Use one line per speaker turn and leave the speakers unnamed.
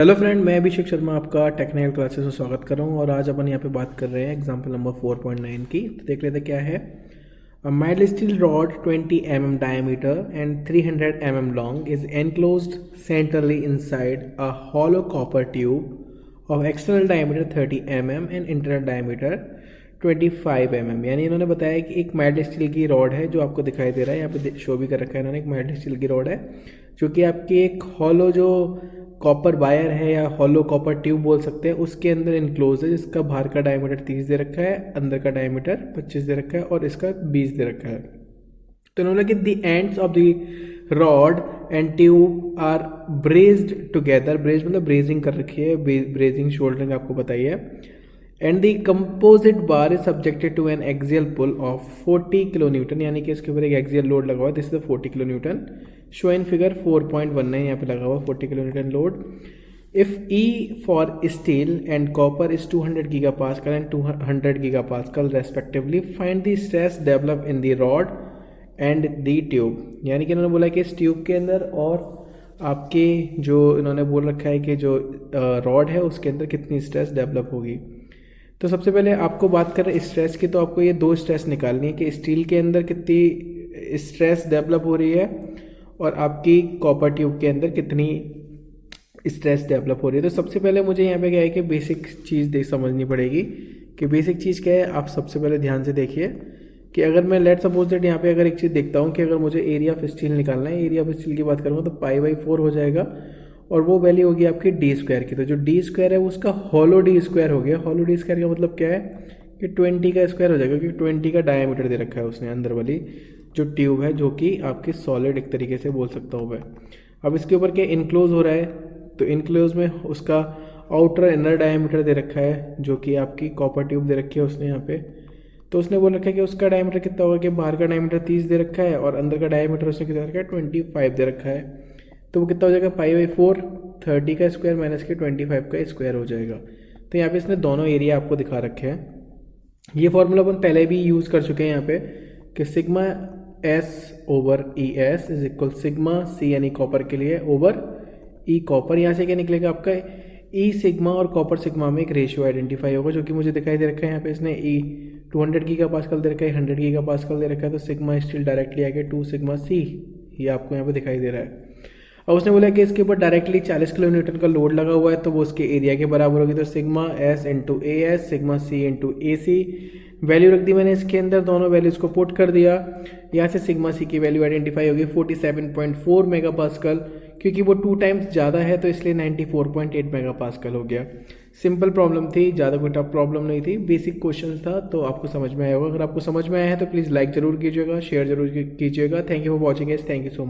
Hello friend, मैं अभिषेक शर्मा आपका technical classes में स्वागत कर रहा हूँ। और आज अपन यहाँ पे बात कर रहे हैं एग्जांपल नंबर 4.9 की। तो देख लेते क्या है। अ mild steel rod 20 mm diameter and 300 mm long is enclosed centrally inside a hollow copper tube of external diameter 30 mm and internal diameter 25 mm। यानी इन्होंने बताया कि एक माइल्ड स्टील की रॉड है जो आपको दिखाई दे रहा है, यहाँ पे शो भी कर रखा है इन्होंने। एक माइल्ड स्टील की रॉड है जो कि आपकी एक हॉलो जो कॉपर वायर है या हॉलो कॉपर ट्यूब बोल सकते हैं उसके अंदर इनक्लोज है, जिसका बाहर का डायमीटर 30 दे रखा है, अंदर का डायमीटर 25 दे रखा है और इसका 20 दे रखा है। तो इन्होंने कि the ends of the rod and tube are brazed together. Brazed मतलब ब्रेजिंग कर रखी है, ब्रेजिंग शोल्डरिंग आपको बताइए। And the composite bar is subjected to an axial pull of 40 kilo newton, यानी कि इसके ऊपर एक एक्सियल लोड लगा हुआ है। This is 40 kilo Newton, show in figure 4.19 यहाँ पे लगा हुआ 40 kilo Newton load. If E for steel and copper is 200 giga pascal and 200 giga pascal respectively, find the stress develop in the rod and the tube. यानी कि इन्होंने बोला कि इस ट्यूब के अंदर और आपके जो इन्होंने बोल रखा है कि जो रॉड है उसके अंदर कितनी स्ट्रेस डेवलप होगी। तो सबसे पहले आपको बात करें स्ट्रेस की, तो आपको ये दो स्ट्रेस निकालनी है कि स्टील के अंदर कितनी स्ट्रेस डेवलप हो रही है और आपकी कॉपर ट्यूब के अंदर कितनी स्ट्रेस डेवलप हो रही है। तो सबसे पहले मुझे यहाँ पे क्या है कि बेसिक चीज़ देख समझनी पड़ेगी कि बेसिक चीज़ क्या है। आप सबसे पहले ध्यान से देखिए कि अगर मैं लेट सपोज दैट यहाँ पे अगर एक चीज़ देखता हूँ कि अगर मुझे एरिया ऑफ स्टील निकालना है, एरिया ऑफ स्टील की बात करूँगा तो π/4 हो जाएगा और वो वैल्यू होगी आपकी डी स्क्वायर की। तो जो डी स्क्वायर है वो उसका हॉलो डी स्क्वायर हो गया। हॉलो डी स्क्वायर का मतलब क्या है कि 20 का स्क्वायर हो जाएगा, क्योंकि 20 का डायमीटर दे रखा है उसने अंदर वाली जो ट्यूब है, जो कि आपकी सॉलिड एक तरीके से बोल सकता हूँ मैं। अब इसके ऊपर क्या इनक्लोज हो रहा है, तो इनक्लोज में उसका आउटर इनर डायमीटर दे रखा है जो कि आपकी कॉपर ट्यूब दे रखी है उसने यहाँ पे। तो उसने बोल रखा है कि उसका डायमीटर कितना होगा कि बाहर का डायमीटर 30 दे रखा है और अंदर का डायमीटर उसने कितना रखा है 25 दे रखा है। तो वो कितना हो जाएगा π/4, 30 का स्क्वायर माइनस के 25 का स्क्वायर हो जाएगा। तो यहाँ पे इसने दोनों एरिया आपको दिखा रखे हैं। ये फॉर्मूला अपन पहले भी यूज़ कर चुके हैं यहाँ पे कि sigma S/ES is equal sigma C यानी कॉपर के लिए ओवर E कॉपर। यहाँ से क्या निकलेगा आपका E सिग्मा और कॉपर सिग्मा में एक रेशियो आइडेंटिफाई होगा जो कि मुझे दिखाई दे रखा है यहाँ पे। इसने E 200 गीगा पास्कल दे रखा है, 100 गीगा पास्कल दे रखा है, तो सिग्मा स्टील डायरेक्टली आके 2 सिग्मा C ये आपको यहाँ पे दिखाई दे रहा है। अब उसने बोला कि इसके ऊपर डायरेक्टली 40 किलो न्यूटन का लोड लगा हुआ है तो वो उसके एरिया के बराबर होगी। तो sigma S into AS sigma C into AC value रख दी मैंने इसके अंदर, दोनों वैल्यूज को पुट कर दिया। यहाँ से सिग्मा C की वैल्यू आइडेंटिफाई होगी 47.4 मेगा पास्कल, क्योंकि वो 2 टाइम्स ज़्यादा है तो इसलिए 94.8 मेगा पास्कल हो गया। सिंपल प्रॉब्लम थी, ज़्यादा कोई टफ प्रॉब्लम नहीं थी, बेसिक क्वेश्चन था, तो आपको समझ में आया होगा। अगर आपको समझ में आया है तो प्लीज़ लाइक ज़रूर कीजिएगा, शेयर जरूर कीजिएगा। थैंक यू फॉर वॉचिंग इस, थैंक यू सो मच।